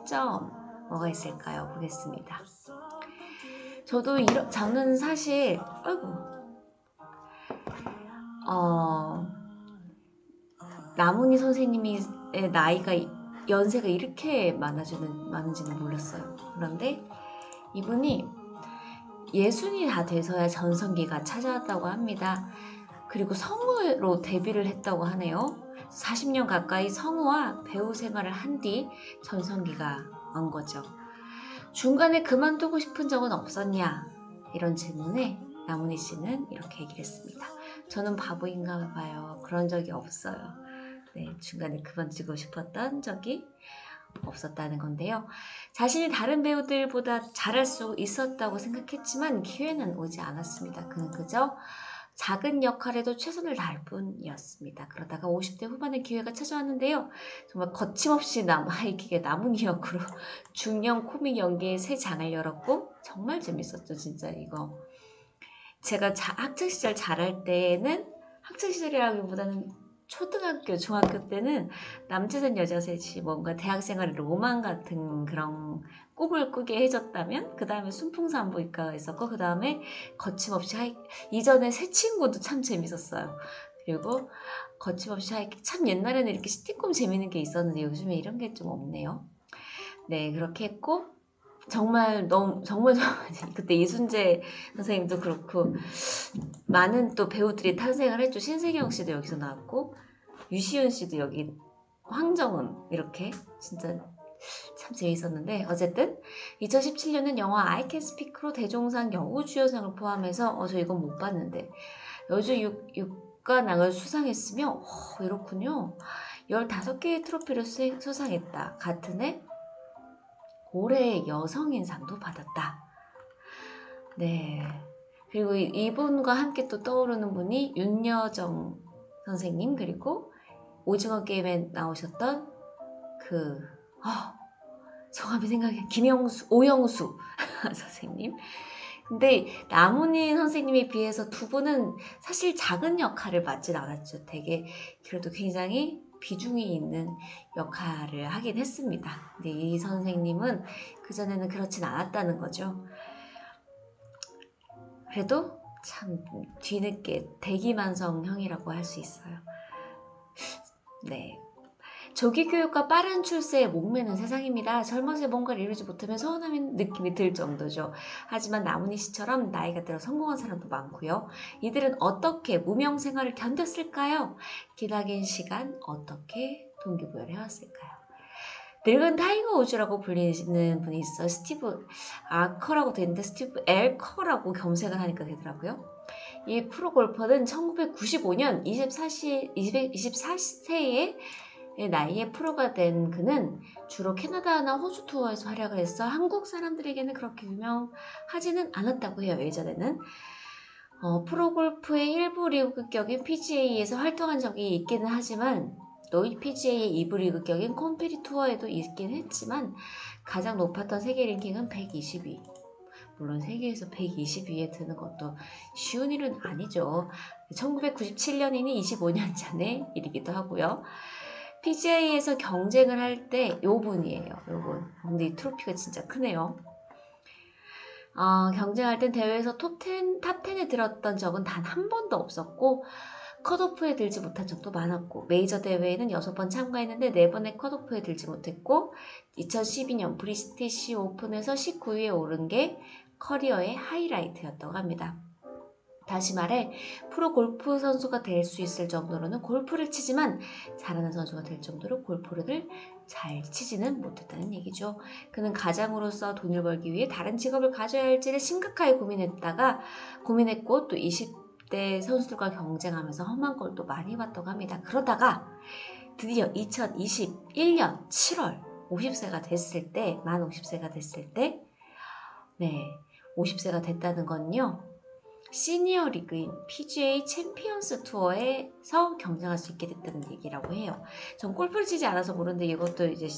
장점 뭐가 있을까요? 보겠습니다. 저는 사실 나문희 선생님의 나이가 연세가 이렇게 많은지는 몰랐어요. 그런데 이분이 60이 다 돼서야 전성기가 찾아왔다고 합니다. 그리고 성우로 데뷔를 했다고 하네요. 40년 가까이 성우와 배우 생활을 한 뒤 전성기가 온 거죠. 중간에 그만두고 싶은 적은 없었냐? 이런 질문에 나문희 씨는 이렇게 얘기를 했습니다. 저는 바보인가 봐요. 그런 적이 없어요. 네, 중간에 그만두고 싶었던 적이 없었다는 건데요. 자신이 다른 배우들보다 잘할 수 있었다고 생각했지만 기회는 오지 않았습니다. 그는 그저 작은 역할에도 최선을 다할 뿐이었습니다. 그러다가 50대 후반에 기회가 찾아왔는데요. 정말 거침없이 하이킥의 나문희 역으로 중년 코믹 연기의 새 장을 열었고 정말 재밌었죠. 진짜 이거. 제가 학창시절 잘할 때는 학창시절이라기보다는 초등학교, 중학교 때는 남체셋 여자셋이 뭔가 대학생활의 로망 같은 그런 꿈을 꾸게 해줬다면 그 다음에 순풍산부인과가 있었고 그 다음에 거침없이 이전에 새 친구도 참 재밌었어요. 그리고 거침없이 참 옛날에는 이렇게 시티콤 재밌는 게 있었는데 요즘에 이런 게 좀 없네요. 네, 그렇게 했고 정말 그때 이순재 선생님도 그렇고 많은 또 배우들이 탄생을 했죠. 신세경 씨도 여기서 나왔고 유시은 씨도 여기, 황정음 이렇게 진짜 참 재밌었는데 어쨌든 2017년은 영화 I Can Speak로 대종상 여우주연상을 포함해서 저 이건 못 봤는데 여주 육관왕을 수상했으며 이렇군요. 15개의 트로피를 수상했다. 같은 해 올해의 여성인상도 받았다. 네. 그리고 이분과 함께 또 떠오르는 분이 윤여정 선생님 그리고 오징어 게임에 나오셨던 성함이 생각이 오영수 선생님. 근데 나문희 선생님에 비해서 두 분은 사실 작은 역할을 맡진 않았죠. 되게 그래도 굉장히 비중이 있는 역할을 하긴 했습니다. 근데 이 선생님은 그전에는 그렇진 않았다는 거죠. 그래도 참 뒤늦게 대기만성형이라고 할 수 있어요. 네. 조기 교육과 빠른 출세에 목매는 세상입니다. 젊어서 뭔가를 이루지 못하면 서운한 느낌이 들 정도죠. 하지만 나문희 씨처럼 나이가 들어 성공한 사람도 많고요. 이들은 어떻게 무명 생활을 견뎠을까요? 기나긴 시간 어떻게 동기부여를 해왔을까요? 늙은 타이거 우즈라고 불리는 분이 있어요. 스티브 아커라고 되는데 스티브 엘커라고 검색을 하니까 되더라고요. 이 프로골퍼는 1995년 24세의 나이에 프로가 된 그는 주로 캐나다나 호주 투어에서 활약을 했어 한국 사람들에게는 그렇게 유명하지는 않았다고 해요. 예전에는 프로골프의 일부 리그격인 PGA에서 활동한 적이 있기는 하지만 또 PGA의 2부 리그격인 컴페리 투어에도 있긴 했지만 가장 높았던 세계 랭킹은 120위. 물론 세계에서 120위에 드는 것도 쉬운 일은 아니죠. 1997년이니 25년 전의 일이기도 하고요. PGA에서 경쟁을 할 때 요분이에요. 요분. 근데 이 트로피가 진짜 크네요. 경쟁할 땐 대회에서 탑10에 들었던 적은 단 한 번도 없었고 컷오프에 들지 못한 적도 많았고 메이저 대회에는 6번 참가했는데 4번의 컷오프에 들지 못했고 2012년 브리티시 오픈에서 19위에 오른 게 커리어의 하이라이트였다고 합니다. 다시 말해 프로 골프 선수가 될 수 있을 정도로는 골프를 치지만 잘하는 선수가 될 정도로 골프를 잘 치지는 못했다는 얘기죠. 그는 가장으로서 돈을 벌기 위해 다른 직업을 가져야 할지를 심각하게 고민했고 또 20대 선수들과 경쟁하면서 험한 꼴도 많이 봤다고 합니다. 그러다가 드디어 2021년 7월 50세가 됐을 때, 만 50세가 됐을 때 50세가 됐다는 건요. 시니어 리그인 PGA 챔피언스 투어에서 경쟁할 수 있게 됐다는 얘기라고 해요. 전 골프를 치지 않아서 모르는데 이것도 이제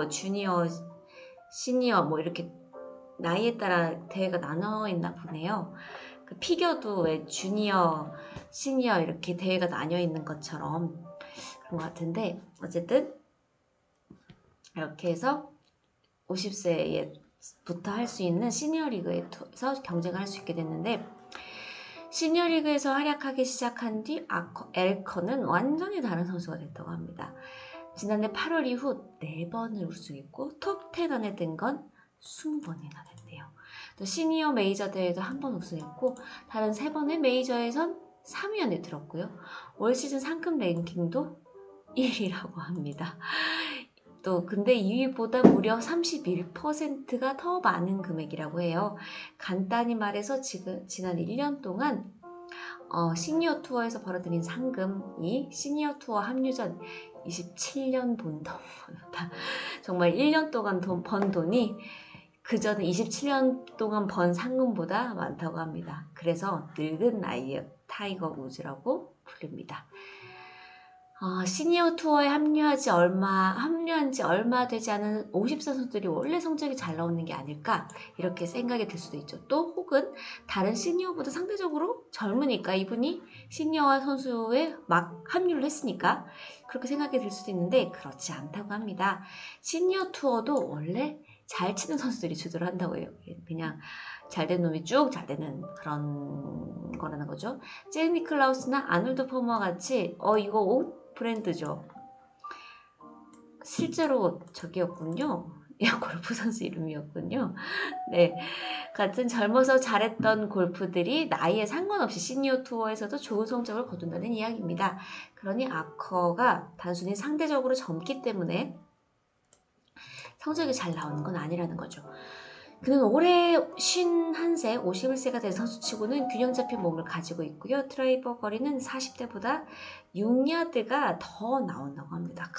주니어, 시니어 이렇게 나이에 따라 대회가 나눠 있나 보네요. 그 피겨도 왜 주니어, 시니어 이렇게 대회가 나뉘어 있는 것처럼 그런 것 같은데 어쨌든 이렇게 해서 50세부터 할 수 있는 시니어리그에서 경쟁을 할 수 있게 됐는데 시니어리그에서 활약하기 시작한 뒤 엘커는 완전히 다른 선수가 됐다고 합니다. 지난해 8월 이후 4번을 우승했고 톱10 안에 든 건 20번이나 됐대요. 또 시니어 메이저 대회도 1번 우승했고 다른 3번의 메이저에선 3위 안에 들었고요. 올 시즌 상금 랭킹도 1위라고 합니다. 또 근데 2위보다 무려 31%가 더 많은 금액이라고 해요. 간단히 말해서 지난 1년 동안 시니어 투어에서 벌어들인 상금이 시니어 투어 합류 전 27년 본 돈보다 정말 1년 동안 번 돈이 그 전에 27년 동안 번 상금보다 많다고 합니다. 그래서 늙은 나이의 타이거 우즈라고 불립니다. 시니어 투어에 합류한 지 얼마 되지 않은 50세 선수들이 원래 성적이 잘 나오는 게 아닐까 이렇게 생각이 들 수도 있죠. 또 혹은 다른 시니어보다 상대적으로 젊으니까 이분이 시니어 선수에 막 합류를 했으니까 그렇게 생각이 들 수도 있는데 그렇지 않다고 합니다. 시니어 투어도 원래 잘 치는 선수들이 주도를 한다고 해요. 그냥 잘된 놈이 쭉 잘 되는 그런 거라는 거죠. 잭 니클라우스나 아놀드 포머와 같이 이거 옷 브랜드죠. 실제로 저기였군요. 골프 선수 이름이었군요. 네, 같은 젊어서 잘했던 골프들이 나이에 상관없이 시니어 투어에서도 좋은 성적을 거둔다는 이야기입니다. 그러니 아커가 단순히 상대적으로 젊기 때문에 성적이 잘 나오는 건 아니라는 거죠. 그는 올해 51세, 51세가 된 선수치고는 균형 잡힌 몸을 가지고 있고요. 드라이버 거리는 40대보다 6야드가 더 나온다고 합니다.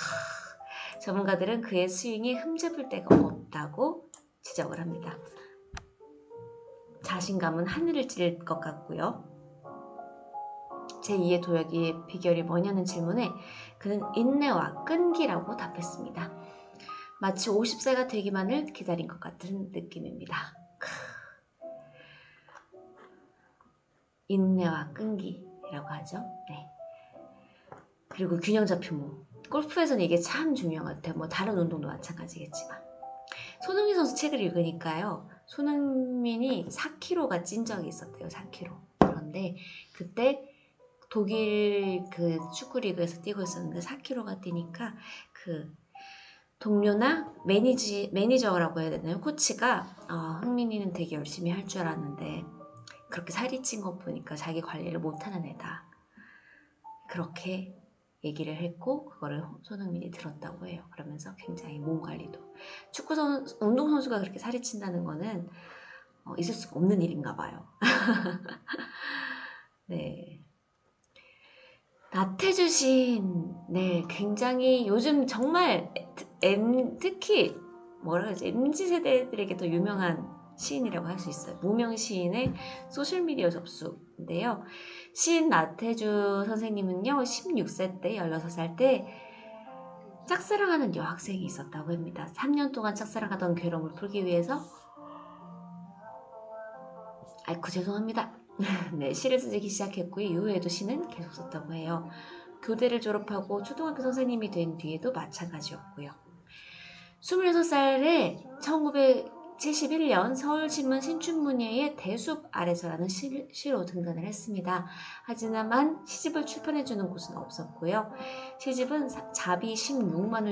전문가들은 그의 스윙에 흠잡을 데가 없다고 지적을 합니다. 자신감은 하늘을 찌를 것 같고요. 제2의 도약의 비결이 뭐냐는 질문에 그는 인내와 끈기라고 답했습니다. 마치 50세가 되기만을 기다린 것 같은 느낌입니다. 인내와 끈기라고 하죠. 네. 그리고 균형 잡힌 몸. 골프에서는 이게 참 중요한 것 같아요. 뭐 다른 운동도 마찬가지겠지만. 손흥민 선수 책을 읽으니까요. 손흥민이 4kg가 찐 적이 있었대요. 4kg. 그런데 그때 독일 그 축구 리그에서 뛰고 있었는데 4kg가 뛰니까 그 동료나 매니저라고 해야 되나요? 코치가 흥민이는 되게 열심히 할 줄 알았는데 그렇게 살이 찐 거 보니까 자기 관리를 못하는 애다. 그렇게 얘기를 했고 그거를 손흥민이 들었다고 해요. 그러면서 굉장히 몸 관리도. 운동선수가 그렇게 살이 찐다는 거는 있을 수가 없는 일인가 봐요. 네. 나태주 시인, 네, 굉장히 요즘 정말 특히 뭐라 그러지? MZ 세대들에게 더 유명한 시인이라고 할 수 있어요. 무명 시인의 소셜미디어 접수인데요. 시인 나태주 선생님은요, 16세 때, 16살 때 짝사랑하는 여학생이 있었다고 합니다. 3년 동안 짝사랑하던 괴로움을 풀기 위해서 죄송합니다. 네, 시를 쓰기 시작했고 이후에도 시는 계속 썼다고 해요. 교대를 졸업하고 초등학교 선생님이 된 뒤에도 마찬가지였고요. 26살에 1971년 서울신문 신춘문예의 대숲 아래서라는 시로 등단을 했습니다. 하지만 시집을 출판해주는 곳은 없었고요. 시집은 자비 16만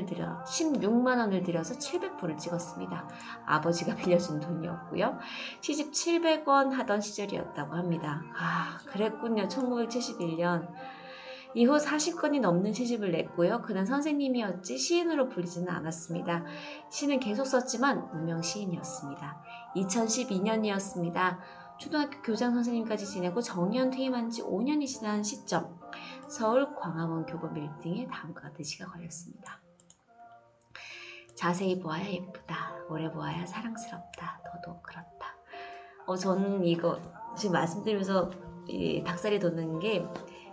원을 들여서 700부를 찍었습니다. 아버지가 빌려준 돈이었고요. 시집 700원 하던 시절이었다고 합니다. 그랬군요. 1971년. 이후 40건이 넘는 시집을 냈고요. 그는 선생님이었지 시인으로 불리지는 않았습니다. 시는 계속 썼지만 무명 시인이었습니다. 2012년이었습니다. 초등학교 교장 선생님까지 지내고 정년 퇴임한 지 5년이 지난 시점 서울 광화문 교보 빌딩에 다음과 같은 시가 걸렸습니다. 자세히 보아야 예쁘다. 오래 보아야 사랑스럽다. 너도 그렇다. 저는 이거 지금 말씀드리면서 닭살이 돋는 게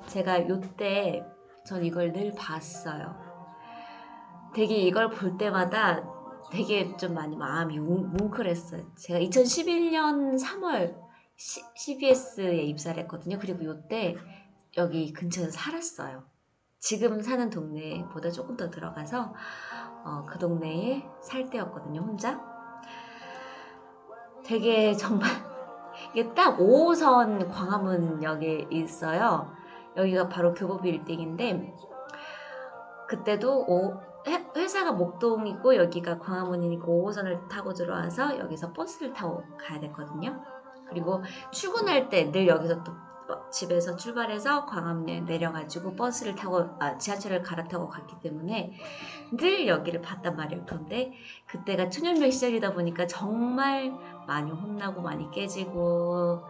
제가 요때 전 이걸 늘 봤어요. 되게 이걸 볼 때마다 되게 좀 많이 마음이 뭉클했어요. 제가 2011년 3월 CBS에 입사를 했거든요. 그리고 요때 여기 근처에서 살았어요. 지금 사는 동네보다 조금 더 들어가서 그 동네에 살 때였거든요, 혼자. 되게 정말 이게 딱 5호선 광화문역에 있어요. 여기가 바로 교보 빌딩인데 그때도 회사가 목동이고 여기가 광화문이니까 5호선을 타고 들어와서 여기서 버스를 타고 가야 됐거든요. 그리고 출근할 때 늘 여기서 또 집에서 출발해서 광화문에 내려가지고 버스를 타고 지하철을 갈아타고 갔기 때문에 늘 여기를 봤단 말이에요. 그런데 그때가 초년명 시절이다 보니까 정말 많이 혼나고 많이 깨지고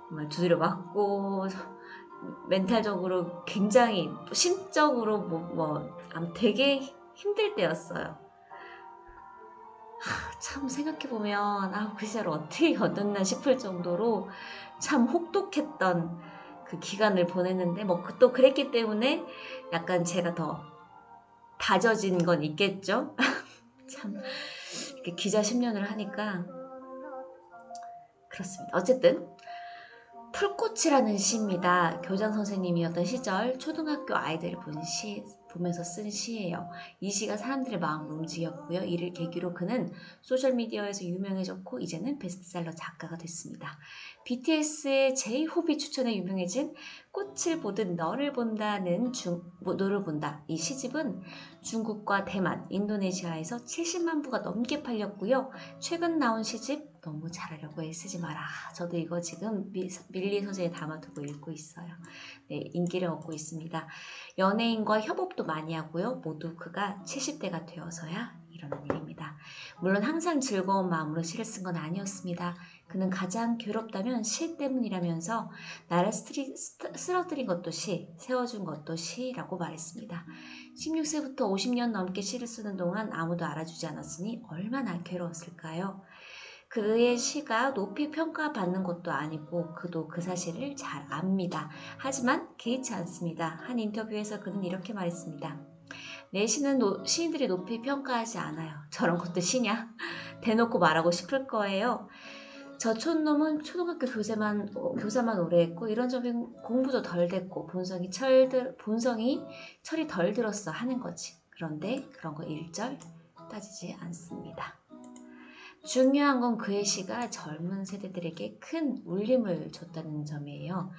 정말 두드려 맞고 멘탈적으로 굉장히 심적으로 되게 힘들 때였어요. 참 생각해보면 그 시절을 어떻게 견뎠나 싶을 정도로 참 혹독했던 그 기간을 보냈는데 또 그랬기 때문에 약간 제가 더 다져진 건 있겠죠. 참 이렇게 기자 10년을 하니까 그렇습니다. 어쨌든 풀꽃이라는 시입니다. 교장 선생님이었던 시절 초등학교 아이들을 보면서 쓴 시예요. 이 시가 사람들의 마음을 움직였고요. 이를 계기로 그는 소셜미디어에서 유명해졌고 이제는 베스트셀러 작가가 됐습니다. BTS의 제이홉이 추천해 유명해진 꽃을 보듯 너를 본다. 이 시집은 중국과 대만, 인도네시아에서 70만 부가 넘게 팔렸고요. 최근 나온 시집 너무 잘하려고 애쓰지 마라. 저도 이거 지금 밀리 서재에 담아두고 읽고 있어요. 네, 인기를 얻고 있습니다. 연예인과 협업도 많이 하고요. 모두 그가 70대가 되어서야 이러는 일입니다. 물론 항상 즐거운 마음으로 시를 쓴 건 아니었습니다. 그는 가장 괴롭다면 시 때문이라면서 나를 쓰러뜨린 것도 시, 세워준 것도 시라고 말했습니다. 16세부터 50년 넘게 시를 쓰는 동안 아무도 알아주지 않았으니 얼마나 괴로웠을까요? 그의 시가 높이 평가받는 것도 아니고 그도 그 사실을 잘 압니다. 하지만 개의치 않습니다. 한 인터뷰에서 그는 이렇게 말했습니다. 내 시는 시인들이 높이 평가하지 않아요. 저런 것도 시냐? 대놓고 말하고 싶을 거예요. 저 촌놈은 초등학교 교사만 오래 했고 이런 점이 공부도 덜 됐고 본성이 철이 덜 들었어 하는 거지. 그런데 그런 거 일절 따지지 않습니다. 중요한 건 그의 시가 젊은 세대들에게 큰 울림을 줬다는 점이에요.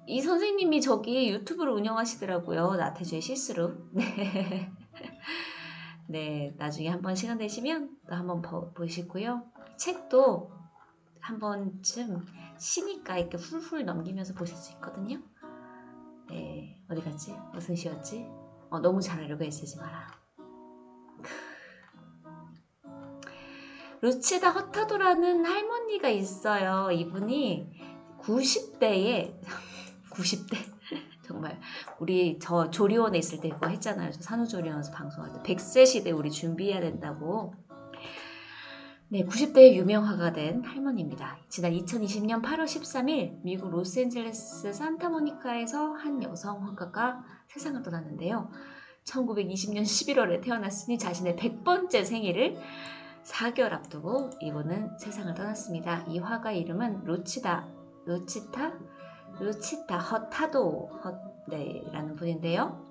이 선생님이 저기 유튜브를 운영하시더라고요. 나태주의 실수로. 네. 네, 나중에 한번 시간 되시면 또 한번 보시고요. 책도 한 번쯤 시니까 이렇게 훌훌 넘기면서 보실 수 있거든요. 네, 어디 갔지? 무슨 시였지? 너무 잘하려고 애쓰지 마라. 루치다 허타도라는 할머니가 있어요. 이분이 90대에 90대 정말 우리 저 조리원에 있을 때 그거 했잖아요. 저 산후조리원에서 방송할 때 100세 시대 우리 준비해야 된다고. 네, 90대에 유명화가 된 할머니입니다. 지난 2020년 8월 13일 미국 로스앤젤레스 산타모니카에서 한 여성 화가가 세상을 떠났는데요. 1920년 11월에 태어났으니 자신의 100번째 생일을 4개월 앞두고 이분은 세상을 떠났습니다. 이 화가 이름은 루치타 허타도라는 분인데요.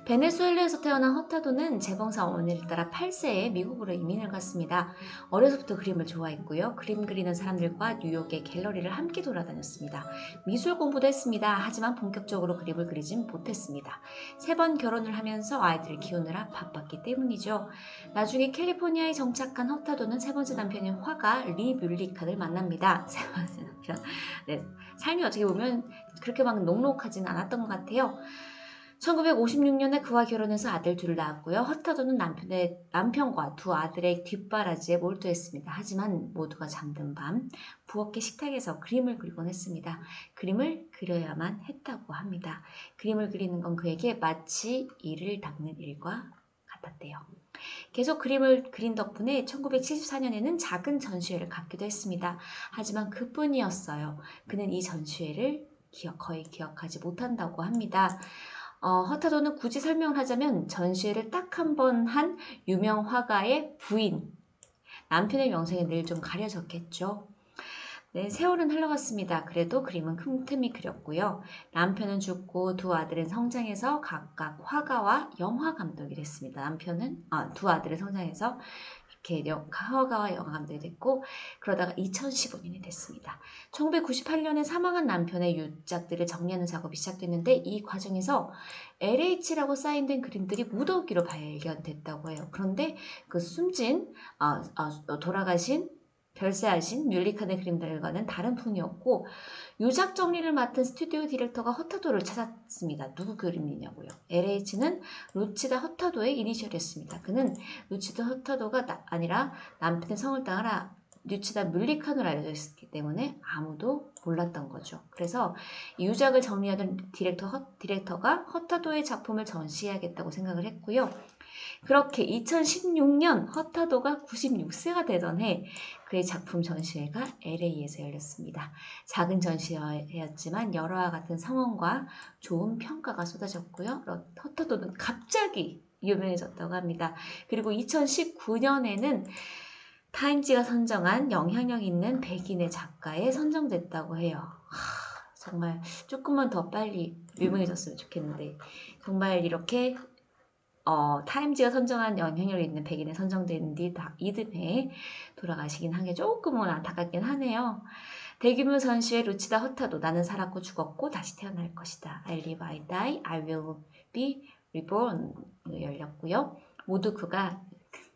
베네수엘라에서 태어난 허타도는 재봉사 어머니를 따라 8세에 미국으로 이민을 갔습니다. 어려서부터 그림을 좋아했고요. 그림 그리는 사람들과 뉴욕의 갤러리를 함께 돌아다녔습니다. 미술 공부도 했습니다. 하지만 본격적으로 그림을 그리진 못했습니다. 3번 결혼을 하면서 아이들을 키우느라 바빴기 때문이죠. 나중에 캘리포니아에 정착한 허타도는 세 번째 남편인 화가 리 뮬리칸을 만납니다. 세 번째 남편. 네, 삶이 어떻게 보면 그렇게 막 녹록하진 않았던 것 같아요. 1956년에 그와 결혼해서 아들 둘을 낳았고요. 허타도는 남편과 두 아들의 뒷바라지에 몰두했습니다. 하지만 모두가 잠든 밤 부엌의 식탁에서 그림을 그리곤 했습니다. 그림을 그려야만 했다고 합니다. 그림을 그리는 건 그에게 마치 이를 닦는 일과 같았대요. 계속 그림을 그린 덕분에 1974년에는 작은 전시회를 갖기도 했습니다. 하지만 그뿐이었어요. 그는 이 전시회를 거의 기억하지 못한다고 합니다. 허타도는 굳이 설명을 하자면 전시회를 딱 한 번 한 유명 화가의 부인, 남편의 명성이 늘 좀 가려졌겠죠. 네, 세월은 흘러갔습니다. 그래도 그림은 틈틈이 그렸고요. 남편은 죽고 두 아들은 성장해서 각각 화가와 영화 감독이 됐습니다. 두 아들은 성장해서 이렇게 화가와 영화 감독이 됐고, 그러다가 2015년이 됐습니다. 1998년에 사망한 남편의 유작들을 정리하는 작업이 시작됐는데, 이 과정에서 LH라고 사인된 그림들이 무더기로 발견됐다고 해요. 그런데 그 돌아가신 별세하신 뮬리칸의 그림들과는 다른 풍이었고, 유작 정리를 맡은 스튜디오 디렉터가 허타도를 찾았습니다. 누구 그림이냐고요. LH는 루치다 허타도의 이니셜이었습니다. 그는 루치다 허타도가 아니라 남편의 성을 따라 루치다 뮬리칸으로 알려져 있었기 때문에 아무도 몰랐던 거죠. 그래서 이 유작을 정리하던 디렉터가 허타도의 작품을 전시해야겠다고 생각을 했고요. 그렇게 2016년 허타도가 96세가 되던 해 그의 작품 전시회가 LA에서 열렸습니다. 작은 전시회였지만 열화와 같은 성원과 좋은 평가가 쏟아졌고요. 허타도는 갑자기 유명해졌다고 합니다. 그리고 2019년에는 타임지가 선정한 영향력 있는 100인의 작가에 선정됐다고 해요. 정말 조금만 더 빨리 유명해졌으면 좋겠는데 정말 이렇게 타임지가 선정한 영향력 있는 100인에 선정된 이듬해 돌아가시긴 한 게 조금은 안타깝긴 하네요. 대규모 전시회 루치다 허타도 나는 살았고 죽었고 다시 태어날 것이다. I live, I die, I will be reborn 열렸고요. 모두 그가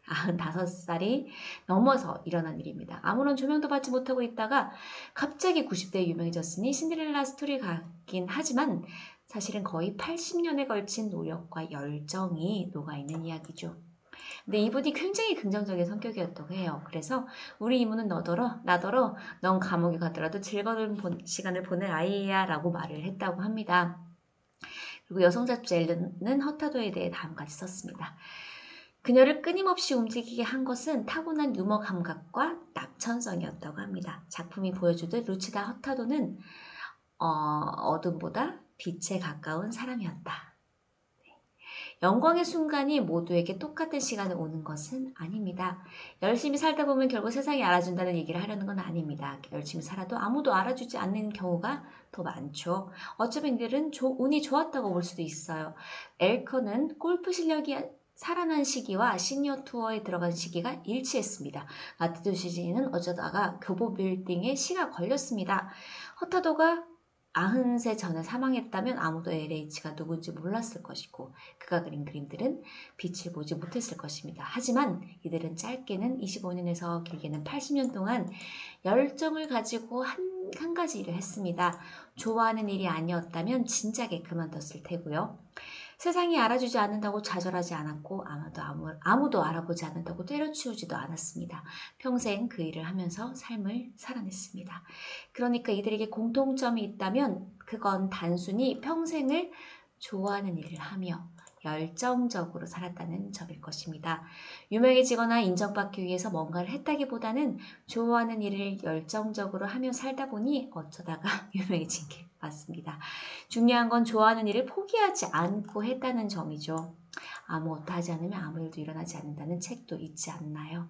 95살이 넘어서 일어난 일입니다. 아무런 조명도 받지 못하고 있다가 갑자기 90대에 유명해졌으니 신데렐라 스토리 같긴 하지만 사실은 거의 80년에 걸친 노력과 열정이 녹아있는 이야기죠. 근데 이분이 굉장히 긍정적인 성격이었다고 해요. 그래서 우리 이모는 나더러 넌 감옥에 가더라도 즐거운 시간을 보낼 아이야 라고 말을 했다고 합니다. 그리고 여성 잡지 엘른은 허타도에 대해 다음까지 썼습니다. 그녀를 끊임없이 움직이게 한 것은 타고난 유머 감각과 낙천성이었다고 합니다. 작품이 보여주듯 루치다 허타도는 어둠보다 빛에 가까운 사람이었다. 영광의 순간이 모두에게 똑같은 시간에 오는 것은 아닙니다. 열심히 살다 보면 결국 세상이 알아준다는 얘기를 하려는 건 아닙니다. 열심히 살아도 아무도 알아주지 않는 경우가 더 많죠. 어쩌면 이들은 운이 좋았다고 볼 수도 있어요. 엘커는 골프 실력이 살아난 시기와 시니어 투어에 들어간 시기가 일치했습니다. 마티도 시즌은 어쩌다가 교보 빌딩에 시가 걸렸습니다. 허타도가 90세 전에 사망했다면 아무도 LH가 누군지 몰랐을 것이고 그가 그린 그림들은 빛을 보지 못했을 것입니다. 하지만 이들은 짧게는 25년에서 길게는 80년 동안 열정을 가지고 한 가지 일을 했습니다. 좋아하는 일이 아니었다면 진작에 그만뒀을 테고요. 세상이 알아주지 않는다고 좌절하지 않았고 아무도 알아보지 않는다고 때려치우지도 않았습니다. 평생 그 일을 하면서 삶을 살아냈습니다. 그러니까 이들에게 공통점이 있다면 그건 단순히 평생을 좋아하는 일을 하며 열정적으로 살았다는 점일 것입니다. 유명해지거나 인정받기 위해서 뭔가를 했다기보다는 좋아하는 일을 열정적으로 하며 살다 보니 어쩌다가 유명해진 게 맞습니다. 중요한 건 좋아하는 일을 포기하지 않고 했다는 점이죠. 아무것도 하지 않으면 아무 일도 일어나지 않는다는 책도 있지 않나요?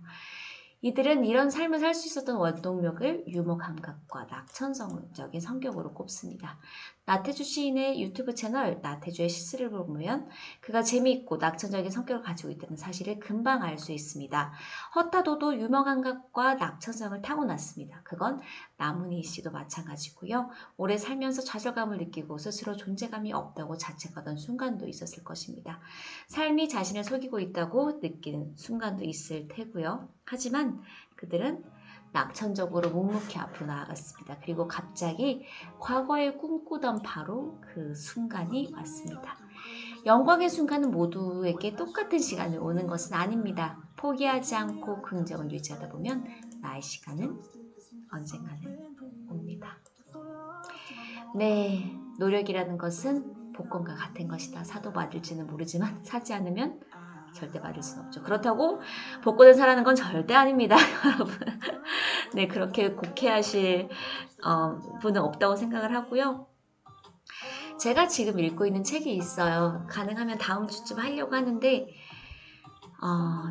이들은 이런 삶을 살 수 있었던 원동력을 유머 감각과 낙천성적인 성격으로 꼽습니다. 나태주 시인의 유튜브 채널 나태주의 시스를 보면 그가 재미있고 낙천적인 성격을 가지고 있다는 사실을 금방 알 수 있습니다. 허타도도 유머 감각과 낙천성을 타고났습니다. 그건 나문희 씨도 마찬가지고요. 오래 살면서 좌절감을 느끼고 스스로 존재감이 없다고 자책하던 순간도 있었을 것입니다. 삶이 자신을 속이고 있다고 느끼는 순간도 있을 테고요. 하지만 그들은 낙천적으로 묵묵히 앞으로 나아갔습니다. 그리고 갑자기 과거에 꿈꾸던 바로 그 순간이 왔습니다. 영광의 순간은 모두에게 똑같은 시간을 오는 것은 아닙니다. 포기하지 않고 긍정을 유지하다 보면 나의 시간은 언젠가는 옵니다. 네, 노력이라는 것은 복권과 같은 것이다. 사도 받을지는 모르지만 사지 않으면 절대 받을 수는 없죠. 그렇다고 복권을 사라는 건 절대 아닙니다. 여러분. 네, 그렇게 곡해하실 분은 없다고 생각을 하고요. 제가 지금 읽고 있는 책이 있어요. 가능하면 다음 주쯤 하려고 하는데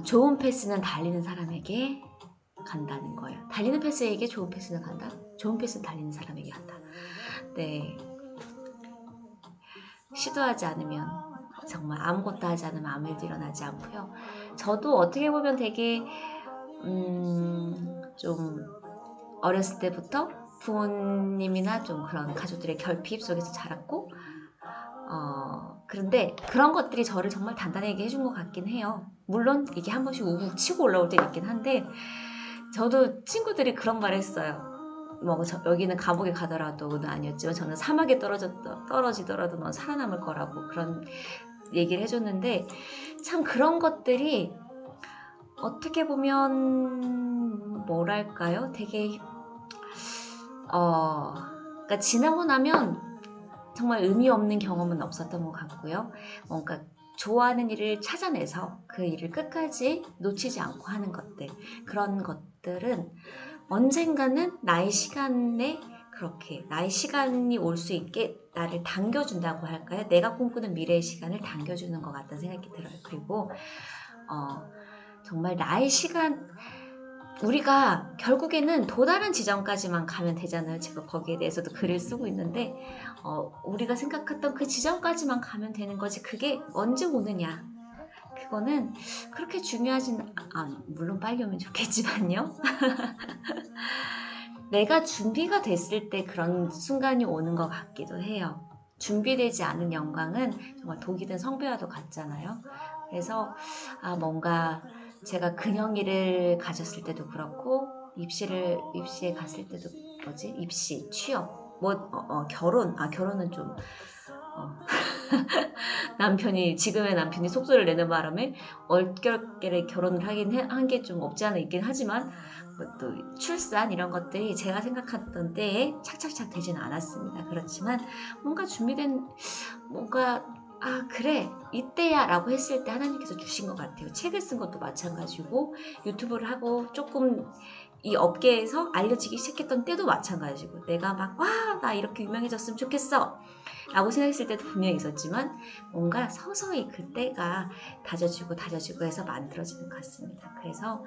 좋은 패스는 달리는 사람에게 간다는 거예요. 달리는 패스에게 좋은 패스는 간다. 좋은 패스는 달리는 사람에게 간다. 네, 시도하지 않으면 정말 아무것도 하지 않으면 아무 일도 일어나지 않고요. 저도 어떻게 보면 되게 좀 어렸을 때부터 부모님이나 좀 그런 가족들의 결핍 속에서 자랐고 그런데 그런 것들이 저를 정말 단단하게 해준 것 같긴 해요. 물론 이게 한 번씩 우뚝 치고 올라올 때 있긴 한데 저도 친구들이 그런 말 했어요. 뭐 여기는 감옥에 가더라도는 아니었지만 저는 사막에 떨어지더라도 넌 살아남을 거라고 그런 얘기를 해줬는데 참 그런 것들이 어떻게 보면 뭐랄까요? 되게 그러니까 지나고 나면 정말 의미 없는 경험은 없었던 것 같고요. 뭔가 좋아하는 일을 찾아내서 그 일을 끝까지 놓치지 않고 하는 것들, 그런 것들은 언젠가는 나의 시간에 그렇게 나의 시간이 올 수 있게 나를 당겨준다고 할까요? 내가 꿈꾸는 미래의 시간을 당겨주는 것 같다는 생각이 들어요. 그리고 정말 나의 시간, 우리가 결국에는 도달한 지점까지만 가면 되잖아요. 제가 거기에 대해서도 글을 쓰고 있는데 우리가 생각했던 그 지점까지만 가면 되는 거지 그게 언제 오느냐 그거는 그렇게 중요하진 물론 빨리 오면 좋겠지만요. 내가 준비가 됐을 때 그런 순간이 오는 것 같기도 해요. 준비되지 않은 영광은 정말 독이 든 성배와도 같잖아요. 그래서 뭔가 제가 근영이를 가졌을 때도 그렇고 입시에 갔을 때도 입시, 취업, 결혼은 좀 지금의 남편이 속소를 내는 바람에 얼결결에 결혼을 한 게 좀 없지 않아 있긴 하지만 또 출산 이런 것들이 제가 생각했던 때에 착착착 되지는 않았습니다. 그렇지만 뭔가 준비된 뭔가 그래 이때야 라고 했을 때 하나님께서 주신 것 같아요. 책을 쓴 것도 마찬가지고 유튜브를 하고 조금 이 업계에서 알려지기 시작했던 때도 마찬가지고 내가 막 나 이렇게 유명해졌으면 좋겠어 라고 생각했을 때도 분명히 있었지만 뭔가 서서히 그때가 다져지고 해서 만들어지는 것 같습니다. 그래서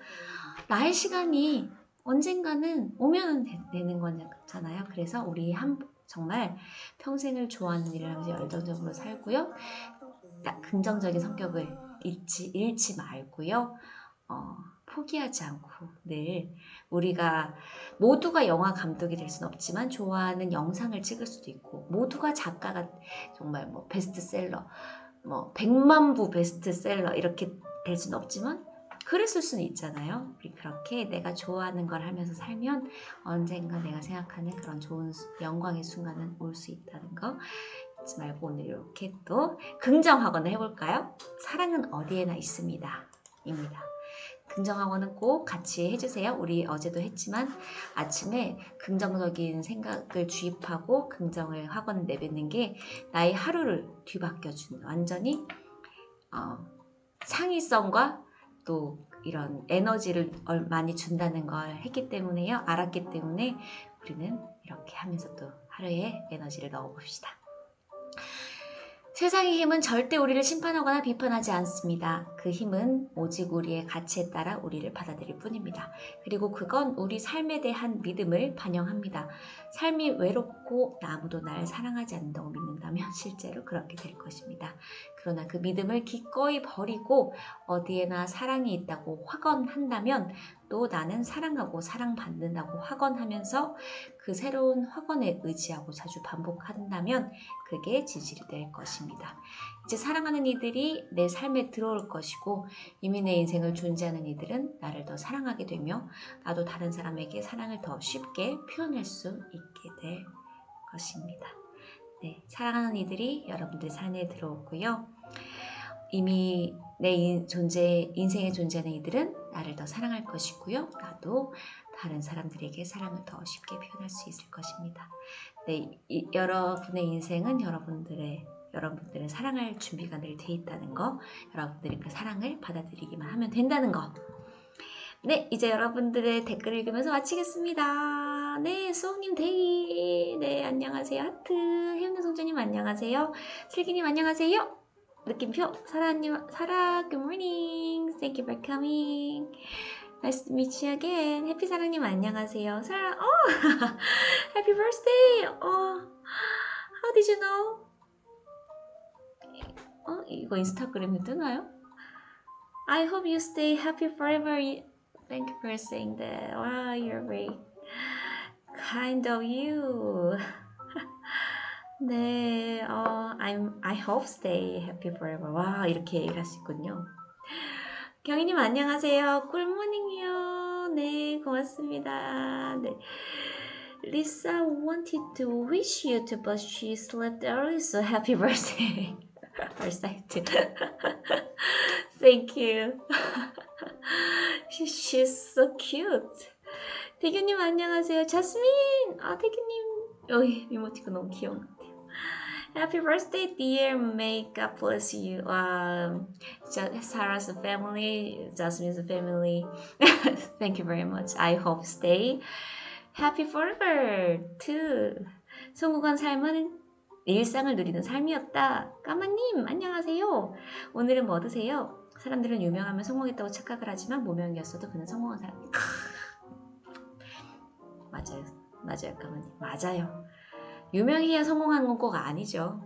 나의 시간이 언젠가는 오면 되는 거잖아요. 그래서 우리 정말 평생을 좋아하는 일을 하면서 열정적으로 살고요. 긍정적인 성격을 잃지 말고요. 포기하지 않고 늘 우리가 모두가 영화 감독이 될 수는 없지만 좋아하는 영상을 찍을 수도 있고 모두가 작가가 정말 베스트셀러 100만 부 베스트셀러 이렇게 될 수는 없지만 글을 쓸 수는 있잖아요. 우리 그렇게 내가 좋아하는 걸 하면서 살면 언젠가 내가 생각하는 그런 좋은 영광의 순간은 올 수 있다는 거 잊지 말고 오늘 이렇게 또 긍정학원을 해볼까요? 사랑은 어디에나 있습니다. 입니다. 긍정학원은 꼭 같이 해주세요. 우리 어제도 했지만 아침에 긍정적인 생각을 주입하고 긍정을 학원을 내뱉는 게 나의 하루를 뒤바뀌어주는 완전히 창의성과 또 이런 에너지를 많이 준다는 걸 했기 때문에요. 알았기 때문에 우리는 이렇게 하면서 또 하루에 에너지를 넣어봅시다. 세상의 힘은 절대 우리를 심판하거나 비판하지 않습니다. 그 힘은 오직 우리의 가치에 따라 우리를 받아들일 뿐입니다. 그리고 그건 우리 삶에 대한 믿음을 반영합니다. 삶이 외롭고 아무도 날 사랑하지 않는다고 믿는다면 실제로 그렇게 될 것입니다. 그러나 그 믿음을 기꺼이 버리고 어디에나 사랑이 있다고 확언한다면 또 나는 사랑하고 사랑받는다고 확언하면서 그 새로운 확언에 의지하고 자주 반복한다면 그게 진실이 될 것입니다. 이제 사랑하는 이들이 내 삶에 들어올 것이고 이미 내 인생을 존재하는 이들은 나를 더 사랑하게 되며 나도 다른 사람에게 사랑을 더 쉽게 표현할 수 있게 될 것입니다. 네, 사랑하는 이들이 여러분들 삶에 들어오고요. 이미 내 인생에 존재하는 이들은 나를 더 사랑할 것이고요. 나도 다른 사람들에게 사랑을 더 쉽게 표현할 수 있을 것입니다. 네, 여러분의 인생은 여러분들은 사랑할 준비가 늘 돼 있다는 거, 여러분들이 그 사랑을 받아들이기만 하면 된다는 거. 네, 이제 여러분들의 댓글 읽으면서 마치겠습니다. 네, 수홍님 데이. 네, 안녕하세요. 하트. 혜윤 성주님 안녕하세요. 슬기님 안녕하세요. 느낌표 사라 good morning. Thank you for coming. Nice to meet you again. 해피 사랑님 안녕하세요. 사랑, Happy birthday. How did you know? 이거 인스타그램에 뜨나요? I hope you stay happy forever. Thank you for saying that. Wow, you're very kind of you. 네, I hope stay happy forever. 와, 이렇게 얘기를 할 수 있군요. 경희님 안녕하세요. 굿모닝이요. 네, 고맙습니다. 네. Lisa wanted to wish you to, but she slept early, so happy birthday. birthday. Thank you. She's so cute. 태규님 안녕하세요. 자스민. 태규님. 이모티콘 너무 귀여운 것 같아요. Happy birthday, dear. May God bless you. Sarah's family, Jasmine's family. Thank you very much. I hope stay happy forever too. 성공한 삶은 일상을 누리는 삶이었다. 까마님 안녕하세요. 오늘은 뭐 드세요? 사람들은 유명하면 성공했다고 착각을 하지만 무명이었어도 그는 성공한 사람. 맞아요, 까마님. 맞아요. 유명해야 성공한 건 꼭 아니죠.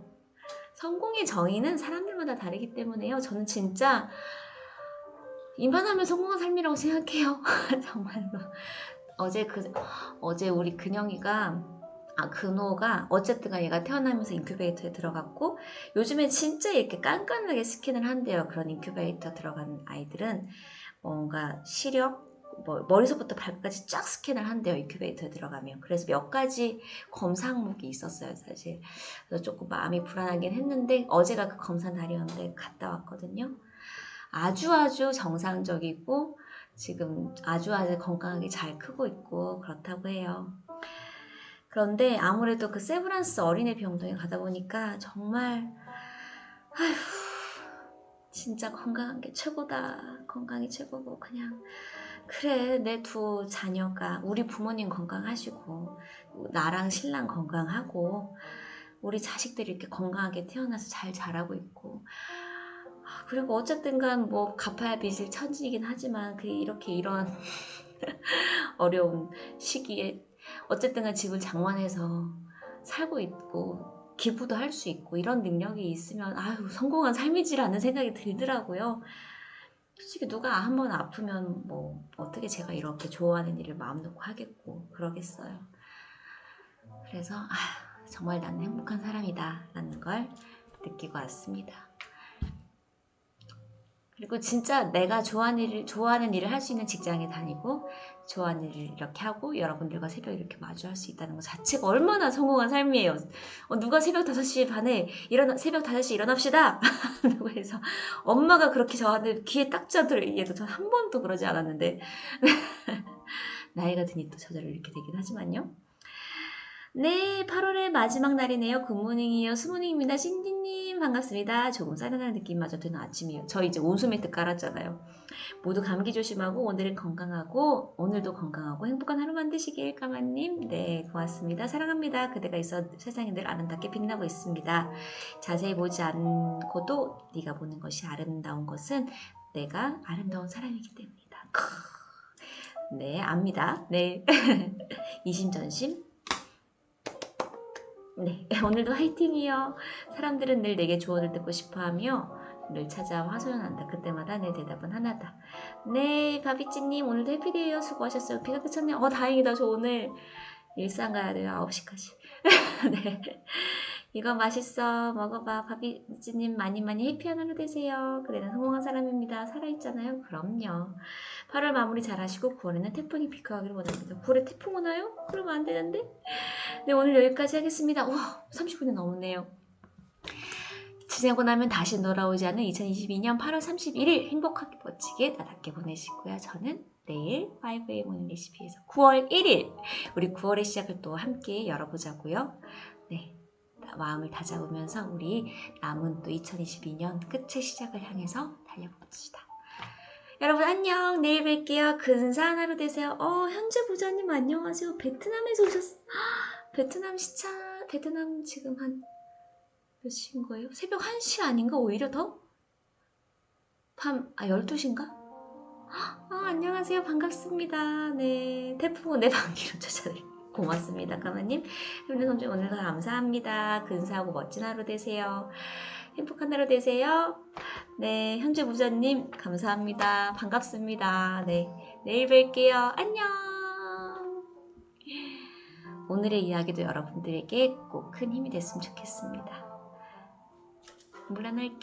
성공의 정의는 사람들마다 다르기 때문에요. 저는 진짜 이만하면 성공한 삶이라고 생각해요. 정말로. 어제 우리 근호가 어쨌든 얘가 태어나면서 인큐베이터에 들어갔고 요즘에 진짜 이렇게 깐깐하게 스캔을 한대요. 그런 인큐베이터 들어간 아이들은 뭔가 시력, 머리서부터 발끝까지 쫙 스캔을 한대요. 인큐베이터에 들어가면. 그래서 몇 가지 검사 항목이 있었어요. 사실. 그래서 조금 마음이 불안하긴 했는데 어제가 그 검사 날이었는데 갔다 왔거든요. 아주 정상적이고 지금 아주 건강하게 잘 크고 있고 그렇다고 해요. 그런데 아무래도 그 세브란스 어린애 병동에 가다 보니까 정말 진짜 건강한 게 최고다. 건강이 최고고 그냥 그래 내 두 자녀가 우리 부모님 건강하시고 나랑 신랑 건강하고 우리 자식들이 이렇게 건강하게 태어나서 잘 자라고 있고 그리고 어쨌든간 뭐 갚아야 빚을 천진이긴 하지만 이렇게 이런 어려운 시기에 어쨌든간 집을 장만해서 살고 있고 기부도 할 수 있고 이런 능력이 있으면 성공한 삶이지라는 생각이 들더라고요. 솔직히 누가 한번 아프면 뭐 어떻게 제가 이렇게 좋아하는 일을 마음 놓고 하겠고 그러겠어요. 그래서 정말 나는 행복한 사람이다 라는 걸 느끼고 왔습니다. 그리고 진짜 내가 좋아하는 일을 할 수 있는 직장에 다니고 좋아하는 일을 이렇게 하고 여러분들과 새벽에 이렇게 마주할 수 있다는 것 자체가 얼마나 성공한 삶이에요. 누가 새벽 5시 반에 새벽 5시 일어납시다. 그래서 엄마가 그렇게 저한테 귀에 딱 잡도록 얘기해도 전 한 번도 그러지 않았는데 나이가 드니 또 저절로 이렇게 되긴 하지만요. 네, 8월의 마지막 날이네요. 굿모닝이요. 수모닝입니다. 신디님 반갑습니다. 조금 싸늘한 느낌마저 드는 아침이에요. 저 이제 온수매트 깔았잖아요. 모두 감기 조심하고 오늘도 건강하고 행복한 하루 만드시길 까마님. 네, 고맙습니다. 사랑합니다. 그대가 있어 세상이 늘 아름답게 빛나고 있습니다. 자세히 보지 않고도 네가 보는 것이 아름다운 것은 내가 아름다운 사람이기 때문이다. 네, 압니다. 네, 이심전심. 네, 오늘도 화이팅이요. 사람들은 늘 내게 조언을 듣고 싶어하며 늘 찾아와 하소연한다. 그때마다 내 대답은 하나다. 네, 바비찌님 오늘도 해피데이요. 수고하셨어요. 비가 그쳤네요. 다행이다. 저 오늘 일산 가야 돼요. 9시까지. 네, 이거 맛있어. 먹어봐. 바비찌님 많이 해피한 하루 되세요. 그래는 성공한 사람입니다. 살아있잖아요. 그럼요. 8월 마무리 잘하시고 9월에는 태풍이 비켜가기를 원합니다. 9월에 태풍 오나요? 그러면 안 되는데. 네, 오늘 여기까지 하겠습니다. 와, 30분이 넘었네요. 지내고 나면 다시 돌아오지 않은 2022년 8월 31일 행복하게 멋지게 나답게 보내시고요. 저는 내일 5A 모닝 레시피에서 9월 1일 우리 9월의 시작을 또 함께 열어보자고요. 네, 마음을 다잡으면서 우리 남은 또 2022년 끝의 시작을 향해서 달려봅시다. 여러분 안녕. 내일 뵐게요. 근사한 하루 되세요. 현재 부자님 안녕하세요. 베트남에서 오셨어요. 베트남 지금 한 몇 시인 거예요? 새벽 1시 아닌가? 오히려 더? 밤 12시인가? 안녕하세요. 반갑습니다. 네. 태풍은 내 방귀로 찾아드립니다. 고맙습니다. 까마님. 혜민의 섬중 오늘도 감사합니다. 근사하고 멋진 하루 되세요. 행복한 하루 되세요. 네. 현재 부자님 감사합니다. 반갑습니다. 네. 내일 뵐게요. 안녕. 오늘의 이야기도 여러분들에게 꼭 큰 힘이 됐으면 좋겠습니다. 물러날게요.